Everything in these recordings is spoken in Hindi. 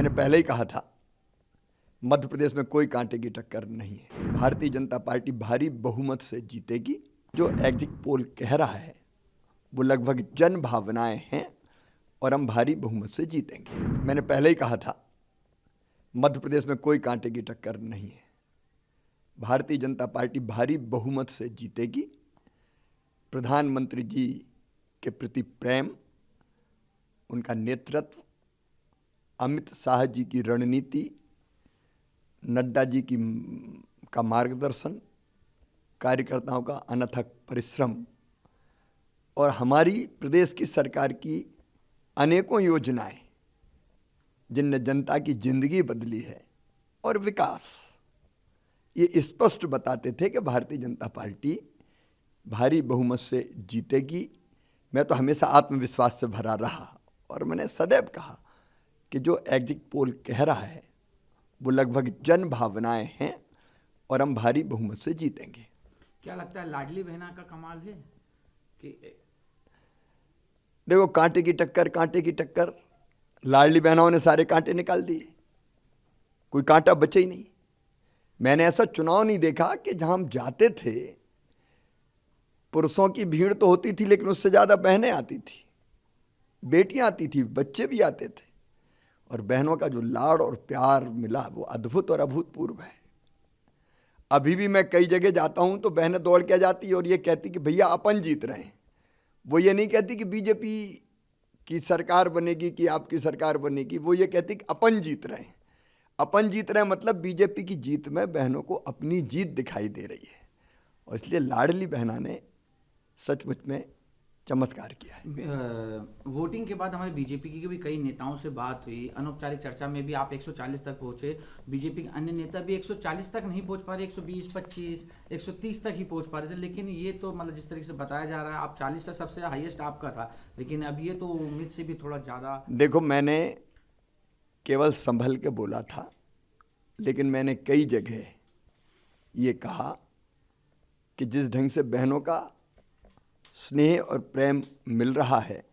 मैंने पहले ही कहा था, मध्य प्रदेश में कोई कांटे की टक्कर नहीं है। भारतीय जनता पार्टी भारी बहुमत से जीतेगी। जो एग्जिट पोल कह रहा है वो लगभग जन भावनाएं हैं और हम भारी बहुमत से जीतेंगे। मैंने पहले ही कहा था, मध्य प्रदेश में कोई कांटे की टक्कर नहीं है। भारतीय जनता पार्टी भारी बहुमत से जीतेगी। प्रधानमंत्री जी के प्रति प्रेम, उनका नेतृत्व, अमित शाह जी की रणनीति, नड्डा जी का मार्गदर्शन, कार्यकर्ताओं का अनथक परिश्रम और हमारी प्रदेश की सरकार की अनेकों योजनाएं जिनने जनता की जिंदगी बदली है और विकास, ये स्पष्ट बताते थे कि भारतीय जनता पार्टी भारी बहुमत से जीतेगी। मैं तो हमेशा आत्मविश्वास से भरा रहा और मैंने सदैव कहा कि जो एग्जिट पोल कह रहा है वो लगभग जन भावनाएं हैं और हम भारी बहुमत से जीतेंगे। क्या लगता है लाडली बहना का कमाल है कि देखो, कांटे की टक्कर, लाडली बहनों ने सारे कांटे निकाल दिए, कोई कांटा बचे ही नहीं। मैंने ऐसा चुनाव नहीं देखा कि जहां हम जाते थे पुरुषों की भीड़ तो होती थी लेकिन उससे ज्यादा बहनें आती थी, बेटियां आती थी, बच्चे भी आते थे और बहनों का जो लाड़ और प्यार मिला वो अद्भुत और अभूतपूर्व है। अभी भी मैं कई जगह जाता हूं तो बहनें दौड़ के जाती और ये कहती कि भैया अपन जीत रहे हैं। वो ये नहीं कहती कि बीजेपी की सरकार बनेगी कि आपकी सरकार बनेगी, वो ये कहती कि अपन जीत रहे हैं। अपन जीत रहे हैं मतलब बीजेपी की जीत में बहनों को अपनी जीत दिखाई दे रही है और इसलिए लाडली बहना ने सचमुच में चमत्कार किया है। वोटिंग के बाद हमारे बीजेपी की भी कई नेताओं से बात हुई, अनौपचारिक चर्चा में भी आप 140 तक पहुंचे। बीजेपी के अन्य नेता भी 140 तक नहीं पहुंच पा रहे, 120, 25, 130 तक ही पहुंच पा रहे थे। लेकिन ये तो मतलब जिस तरीके से बताया जा रहा है आप 40 तक सबसे हाईएस्ट आपका था, लेकिन अब ये तो उम्मीद से भी थोड़ा ज़्यादा। देखो, मैंने केवल संभल के बोला था, लेकिन मैंने कई जगह ये कहा कि जिस ढंग से बहनों का स्नेह और प्रेम मिल रहा है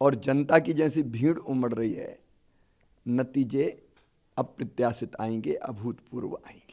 और जनता की जैसी भीड़ उमड़ रही है, नतीजे अप्रत्याशित आएंगे, अभूतपूर्व आएंगे।